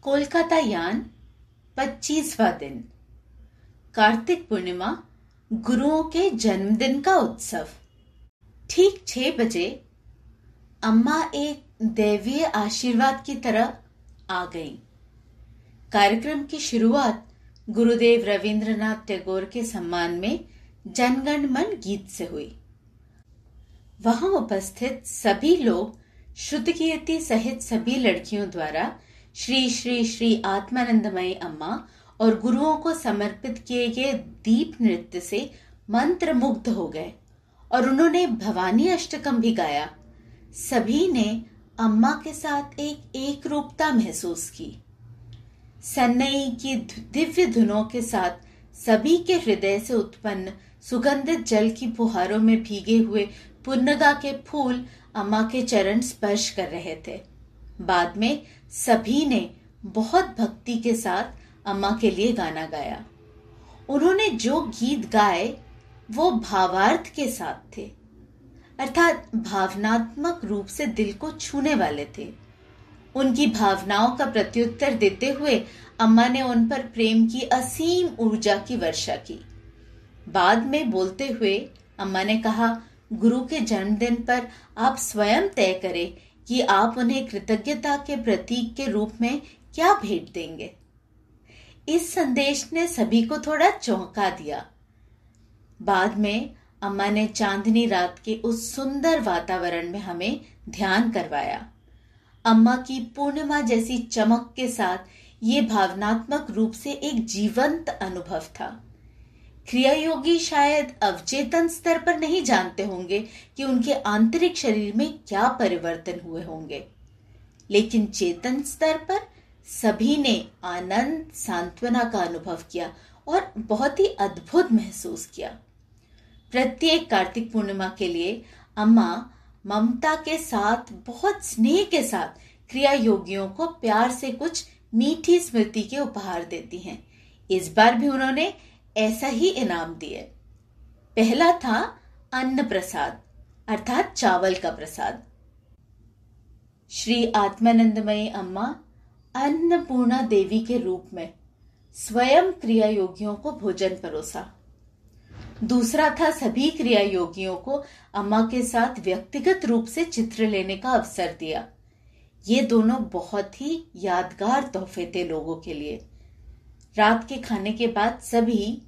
कोलकाता यान 25वां दिन। कार्तिक पूर्णिमा, गुरुओं के जन्मदिन का उत्सव। ठीक 6 बजे अम्मा एक दैवीय आशीर्वाद की तरह आ गई। कार्यक्रम की शुरुआत गुरुदेव रविंद्रनाथ टैगोर के सम्मान में जनगण मन गीत से हुई। वहां उपस्थित सभी लोग श्रुतकीर्ति सहित सभी लड़कियों द्वारा श्री श्री श्री आत्मानंदमयी अम्मा और गुरुओं को समर्पित किए गए दीप नृत्य से मंत्र मुग्ध हो गए और उन्होंने भवानी अष्टकम भी गाया। सभी ने अम्मा के साथ एक रूपता महसूस की। सन्नई की दिव्य धुनों के साथ सभी के हृदय से उत्पन्न सुगंधित जल की फुहारों में भीगे हुए पुन्नगा के फूल अम्मा के चरण स्पर्श कर रहे थे। बाद में सभी ने बहुत भक्ति के साथ अम्मा के लिए गाना गाया। उन्होंने जो गीत गाए वो भावार्थ के साथ थे, अर्थात भावनात्मक रूप से दिल को छूने वाले थे। उनकी भावनाओं का प्रत्युत्तर देते हुए अम्मा ने उन पर प्रेम की असीम ऊर्जा की वर्षा की। बाद में बोलते हुए अम्मा ने कहा, गुरु के जन्मदिन पर आप स्वयं तय करें कि आप उन्हें कृतज्ञता के प्रतीक के रूप में क्या भेंट देंगे। इस संदेश ने सभी को थोड़ा चौंका दिया। बाद में अम्मा ने चांदनी रात के उस सुंदर वातावरण में हमें ध्यान करवाया। अम्मा की पूर्णिमा जैसी चमक के साथ ये भावनात्मक रूप से एक जीवंत अनुभव था। क्रिया योगी शायद अवचेतन स्तर पर नहीं जानते होंगे कि उनके आंतरिक शरीर में क्या परिवर्तन हुए होंगे, लेकिन चेतन स्तर पर सभी ने आनंद, सांत्वना का अनुभव किया और बहुत ही अद्भुत महसूस किया। प्रत्येक कार्तिक पूर्णिमा के लिए अम्मा ममता के साथ, बहुत स्नेह के साथ क्रिया योगियों को प्यार से कुछ मीठी स्मृति के उपहार देती हैं। इस बार भी उन्होंने ऐसा ही इनाम दिए। पहला था अन्न प्रसाद, अर्थात चावल का प्रसाद। श्री आत्मानंदमयी अम्मा अन्नपूर्णा देवी के रूप में स्वयं क्रिया योगियों को भोजन परोसा। दूसरा था सभी क्रिया योगियों को अम्मा के साथ व्यक्तिगत रूप से चित्र लेने का अवसर दिया। ये दोनों बहुत ही यादगार तोहफे थे लोगों के लिए। रात के खाने के बाद सभी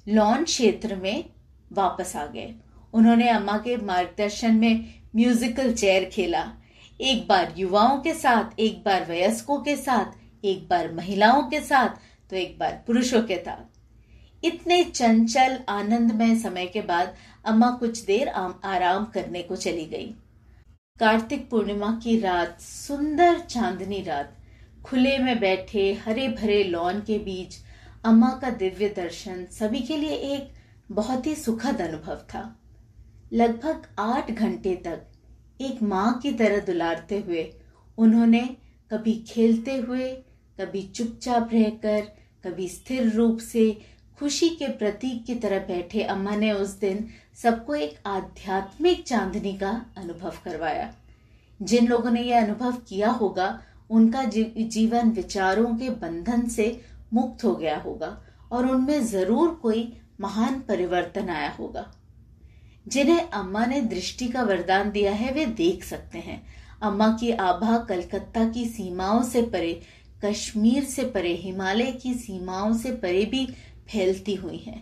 लॉन क्षेत्र में वापस आ गए। उन्होंने अम्मा के मार्गदर्शन में म्यूजिकल चेयर खेला। एक बार युवाओं के साथ, एक बार वयस्कों के साथ, एक बार महिलाओं के साथ, तो एक बार पुरुषों के साथ। इतने चंचल आनंदमय समय के बाद अम्मा कुछ देर आराम करने को चली गई। कार्तिक पूर्णिमा की रात, सुंदर चांदनी रात, खुले में बैठे हरे भरे लॉन के बीच अम्मा का दिव्य दर्शन सभी के लिए एक बहुत ही सुखद अनुभव था। लगभग 8 घंटे तक एक माँ की तरह दुलारते हुए उन्होंने कभी खेलते हुए, कभी चुपचाप रहकर, कभी स्थिर रूप से खुशी के प्रतीक की तरह बैठे अम्मा ने उस दिन सबको एक आध्यात्मिक चांदनी का अनुभव करवाया। जिन लोगों ने यह अनुभव किया होगा उनका जीवन विचारों के बंधन से मुक्त हो गया होगा और उनमें जरूर कोई महान परिवर्तन आया होगा। जिन्हें अम्मा ने दृष्टि का वरदान दिया है वे देख सकते हैं। अम्मा की आभा कलकत्ता की सीमाओं से परे, कश्मीर से परे, हिमालय की सीमाओं से परे भी फैलती हुई है।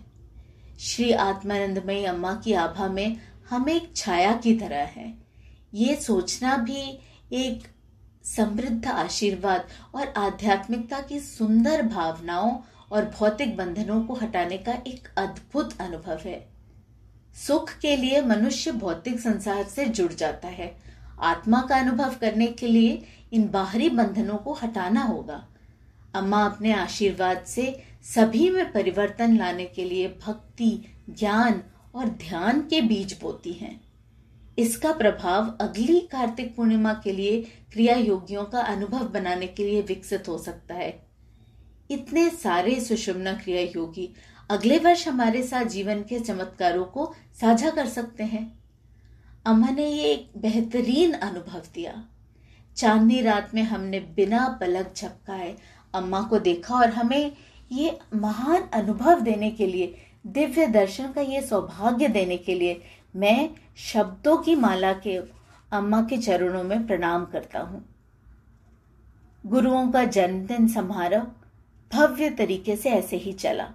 श्री आत्मानंदमयी अम्मा की आभा में हम एक छाया की तरह हैं। ये सोचना भी एक समृद्ध आशीर्वाद और आध्यात्मिकता की सुंदर भावनाओं और भौतिक बंधनों को हटाने का एक अद्भुत अनुभव है। सुख के लिए मनुष्य भौतिक संसार से जुड़ जाता है। आत्मा का अनुभव करने के लिए इन बाहरी बंधनों को हटाना होगा। अम्मा अपने आशीर्वाद से सभी में परिवर्तन लाने के लिए भक्ति, ज्ञान और ध्यान के बीज बोती हैं। इसका प्रभाव अगली कार्तिक पूर्णिमा के लिए क्रिया योगियों का अनुभव बनाने के लिए विकसित हो सकता है। इतने सारे सुषुम्ना क्रिया योगी अगले वर्ष हमारे साथ जीवन के चमत्कारों को साझा कर सकते हैं। अम्मा ने ये एक बेहतरीन अनुभव दिया। चांदनी रात में हमने बिना पलक झपकाए अम्मा को देखा और हमें ये महान अनुभव देने के लिए, दिव्य दर्शन का ये सौभाग्य देने के लिए मैं शब्दों की माला के अम्मा के चरणों में प्रणाम करता हूं। गुरुओं का जन्मदिन समारोह भव्य तरीके से ऐसे ही चला।